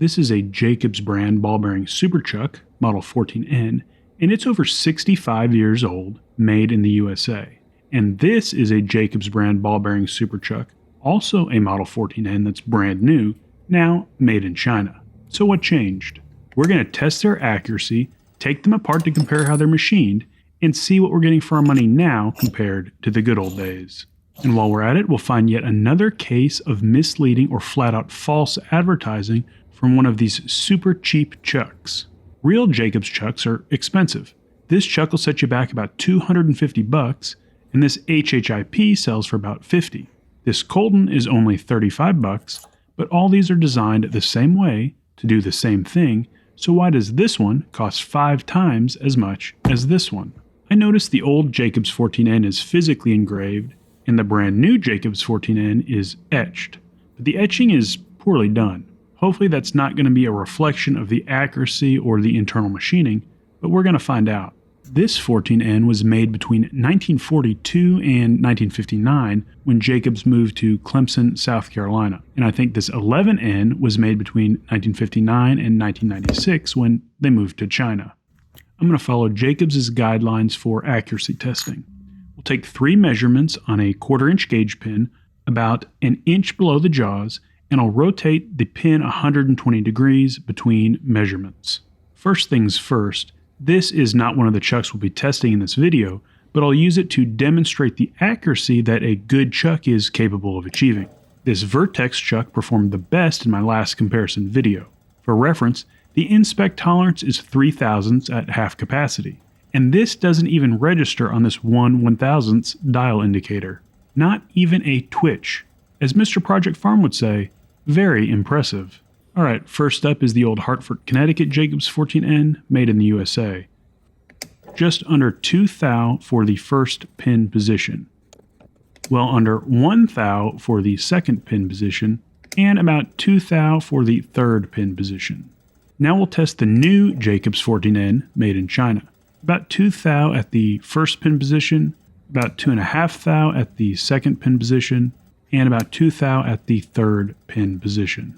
This is a Jacobs brand ball bearing super chuck, model 14N, and it's over 65 years old, made in the USA. And this is a Jacobs brand ball bearing super chuck, also a model 14N that's brand new, now made in China. So what changed? We're going to test their accuracy, take them apart to compare how they're machined, and see what we're getting for our money now compared to the good old days. And while we're at it, we'll find yet another case of misleading or flat out false advertising from one of these super cheap chucks. Real Jacobs chucks are expensive. This chuck will set you back about $250, and this HHIP sells for about $50. This Colton is only $35, but all these are designed the same way to do the same thing, so why does this one cost 5 times as much as this one? I noticed the old Jacobs 14N is physically engraved, and the brand new Jacobs 14N is etched, but the etching is poorly done. Hopefully that's not going to be a reflection of the accuracy or the internal machining, but we're going to find out. This 14N was made between 1942 and 1959 when Jacobs moved to Clemson, South Carolina. And I think this 11N was made between 1959 and 1996 when they moved to China. I'm going to follow Jacobs' guidelines for accuracy testing. We'll take 3 measurements on a 1/4-inch gauge pin about an inch below the jaws, and I'll rotate the pin 120 degrees between measurements. First things first, this is not one of the chucks we'll be testing in this video, but I'll use it to demonstrate the accuracy that a good chuck is capable of achieving. This Vertex chuck performed the best in my last comparison video. For reference, the inspect tolerance is 3/1000ths at half capacity, and this doesn't even register on this 1/1000th dial indicator. Not even a twitch. As Mr. Project Farm would say, very impressive. Alright, first up is the old Hartford, Connecticut Jacobs 14N, made in the USA. Just under 2 thou for the first pin position. Well under 1 thou for the second pin position, and about 2 thou for the third pin position. Now we'll test the new Jacobs 14N, made in China. About 2 thou at the first pin position, about 2.5 thou at the second pin position, and about 2 thou at the third pin position.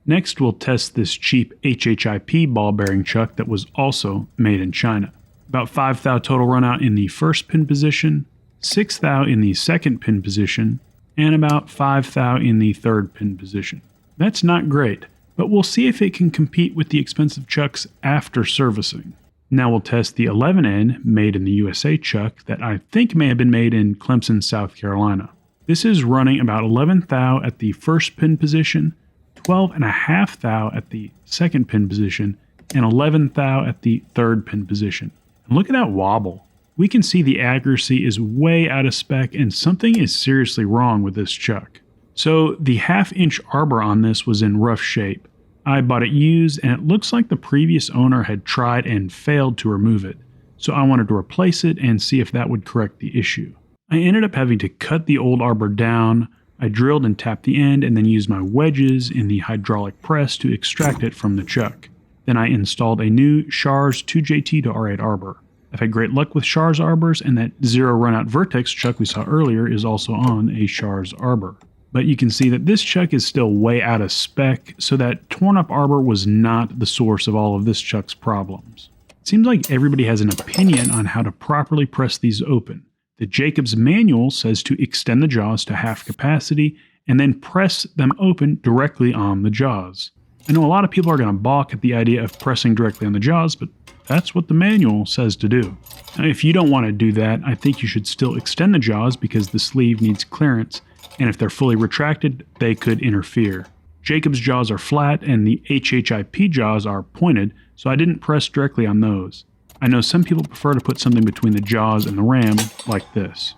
Next, we'll test this cheap HHIP ball bearing chuck that was also made in China. About 5 thou total runout in the first pin position, 6 thou in the second pin position, and about 5 thou in the third pin position. That's not great, but we'll see if it can compete with the expensive chucks after servicing. Now we'll test the 11N made in the USA chuck that I think may have been made in Clemson, South Carolina. This is running about 11 thou at the first pin position, 12.5 thou at the second pin position, and 11 thou at the third pin position. And look at that wobble. We can see the accuracy is way out of spec and something is seriously wrong with this chuck. So the 1/2 inch arbor on this was in rough shape. I bought it used and it looks like the previous owner had tried and failed to remove it. So I wanted to replace it and see if that would correct the issue. I ended up having to cut the old arbor down. I drilled and tapped the end and then used my wedges in the hydraulic press to extract it from the chuck. Then I installed a new Schar's 2JT to R8 arbor. I've had great luck with Schar's arbors, and that zero runout Vertex chuck we saw earlier is also on a Schar's arbor. But you can see that this chuck is still way out of spec, so that torn up arbor was not the source of all of this chuck's problems. It seems like everybody has an opinion on how to properly press these open. The Jacobs manual says to extend the jaws to half capacity and then press them open directly on the jaws. I know a lot of people are going to balk at the idea of pressing directly on the jaws, but that's what the manual says to do. Now, if you don't want to do that, I think you should still extend the jaws because the sleeve needs clearance, and if they're fully retracted, they could interfere. Jacobs jaws are flat and the HHIP jaws are pointed, so I didn't press directly on those. I know some people prefer to put something between the jaws and the ram, like this.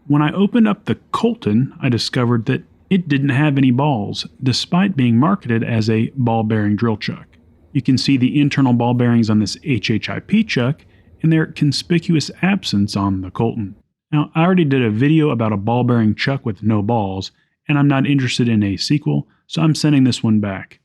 When I opened up the Colton, I discovered that it didn't have any balls, despite being marketed as a ball-bearing drill chuck. You can see the internal ball bearings on this HHIP chuck, and their conspicuous absence on the Colton. Now, I already did a video about a ball-bearing chuck with no balls, and I'm not interested in a sequel, so I'm sending this one back.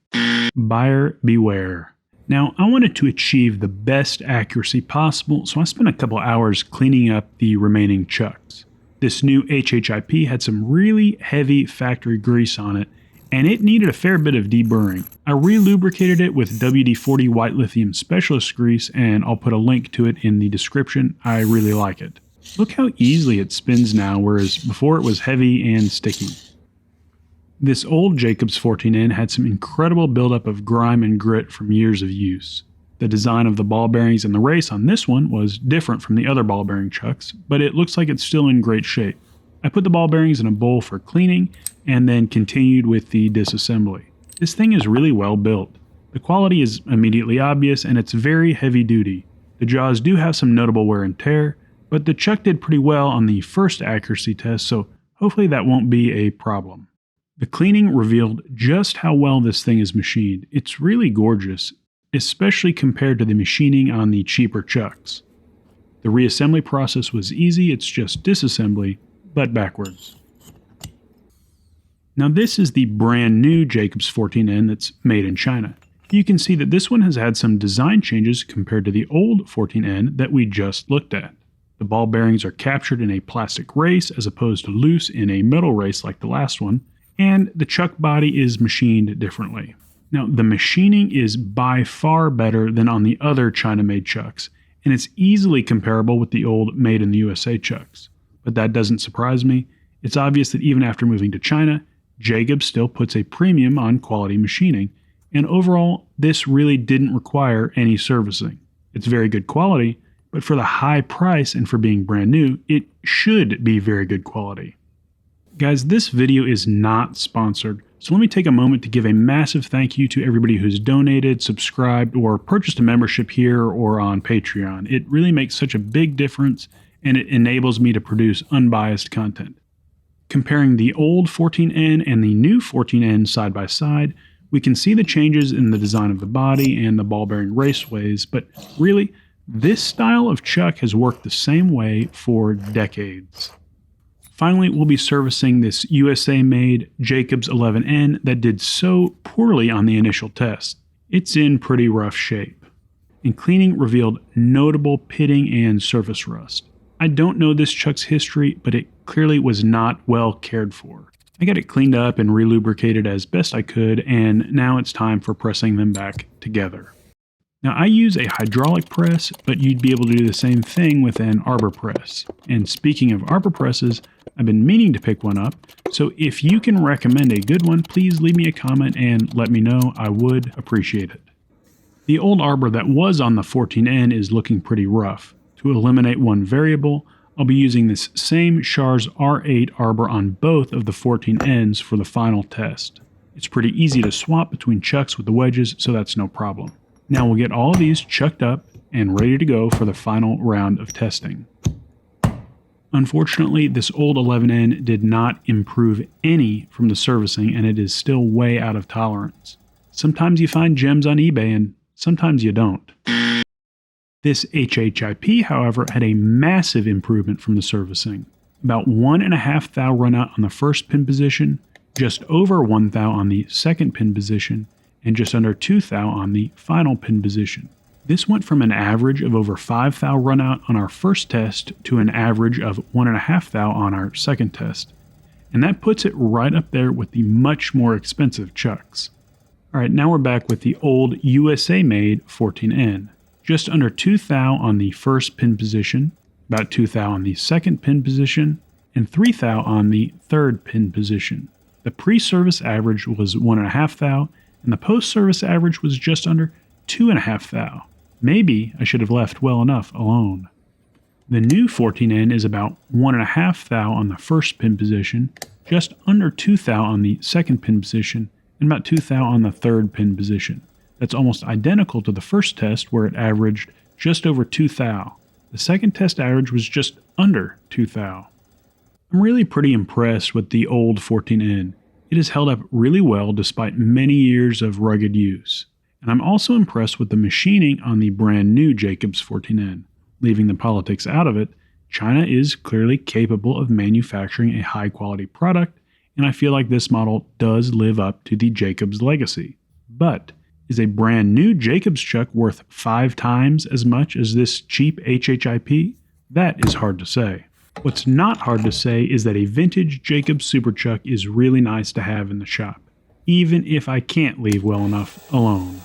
Buyer beware. Now, I wanted to achieve the best accuracy possible, so I spent a couple hours cleaning up the remaining chucks. This new HHIP had some really heavy factory grease on it, and it needed a fair bit of deburring. I re-lubricated it with WD-40 White Lithium Specialist Grease, and I'll put a link to it in the description. I really like it. Look how easily it spins now, whereas before it was heavy and sticky. This old Jacobs 14N had some incredible buildup of grime and grit from years of use. The design of the ball bearings and the race on this one was different from the other ball bearing chucks, but it looks like it's still in great shape. I put the ball bearings in a bowl for cleaning and then continued with the disassembly. This thing is really well built. The quality is immediately obvious and it's very heavy duty. The jaws do have some notable wear and tear, but the chuck did pretty well on the first accuracy test, so hopefully that won't be a problem. The cleaning revealed just how well this thing is machined. It's really gorgeous, especially compared to the machining on the cheaper chucks. The reassembly process was easy, it's just disassembly, but backwards. Now this is the brand new Jacobs 14N that's made in China. You can see that this one has had some design changes compared to the old 14N that we just looked at. The ball bearings are captured in a plastic race as opposed to loose in a metal race like the last one, and the chuck body is machined differently. Now, the machining is by far better than on the other China-made chucks, and it's easily comparable with the old Made in the USA chucks. But that doesn't surprise me. It's obvious that even after moving to China, Jacobs still puts a premium on quality machining, and overall, this really didn't require any servicing. It's very good quality, but for the high price and for being brand new, it should be very good quality. Guys, this video is not sponsored, so let me take a moment to give a massive thank you to everybody who's donated, subscribed, or purchased a membership here or on Patreon. It really makes such a big difference, and it enables me to produce unbiased content. Comparing the old 14N and the new 14N side by side, we can see the changes in the design of the body and the ball bearing raceways, but really, this style of chuck has worked the same way for decades. Finally, we'll be servicing this USA-made Jacobs 11N that did so poorly on the initial test. It's in pretty rough shape. And cleaning revealed notable pitting and surface rust. I don't know this chuck's history, but it clearly was not well cared for. I got it cleaned up and relubricated as best I could, and now it's time for pressing them back together. Now I use a hydraulic press, but you'd be able to do the same thing with an arbor press. And speaking of arbor presses, I've been meaning to pick one up, so if you can recommend a good one, please leave me a comment and let me know. I would appreciate it. The old arbor that was on the 14N is looking pretty rough. To eliminate one variable, I'll be using this same Schar's R8 arbor on both of the 14Ns for the final test. It's pretty easy to swap between chucks with the wedges, so that's no problem. Now we'll get all of these chucked up and ready to go for the final round of testing. Unfortunately, this old 11N did not improve any from the servicing, and it is still way out of tolerance. Sometimes you find gems on eBay and sometimes you don't. This HHIP, however, had a massive improvement from the servicing. About 1.5 thou run out on the first pin position, just over 1 thou on the second pin position, and just under 2 thou on the final pin position. This went from an average of over 5 thou run out on our first test to an average of 1.5 thou on our second test. And that puts it right up there with the much more expensive chucks. Alright, now we're back with the old USA-made 14N. Just under 2 thou on the first pin position, about 2 thou on the second pin position, and 3 thou on the third pin position. The pre-service average was 1.5 thou, and the post-service average was just under 2.5 thou. Maybe I should have left well enough alone. The new 14N is about 1.5 thou on the first pin position, just under 2 thou on the second pin position, and about 2 thou on the third pin position. That's almost identical to the first test where it averaged just over 2 thou. The second test average was just under 2 thou. I'm really pretty impressed with the old 14N. It has held up really well despite many years of rugged use. And I'm also impressed with the machining on the brand new Jacobs 14N. Leaving the politics out of it, China is clearly capable of manufacturing a high quality product, and I feel like this model does live up to the Jacobs legacy. But is a brand new Jacobs chuck worth 5 times as much as this cheap HHIP? That is hard to say. What's not hard to say is that a vintage Jacobs Super Chuck is really nice to have in the shop. even if I can't leave well enough alone.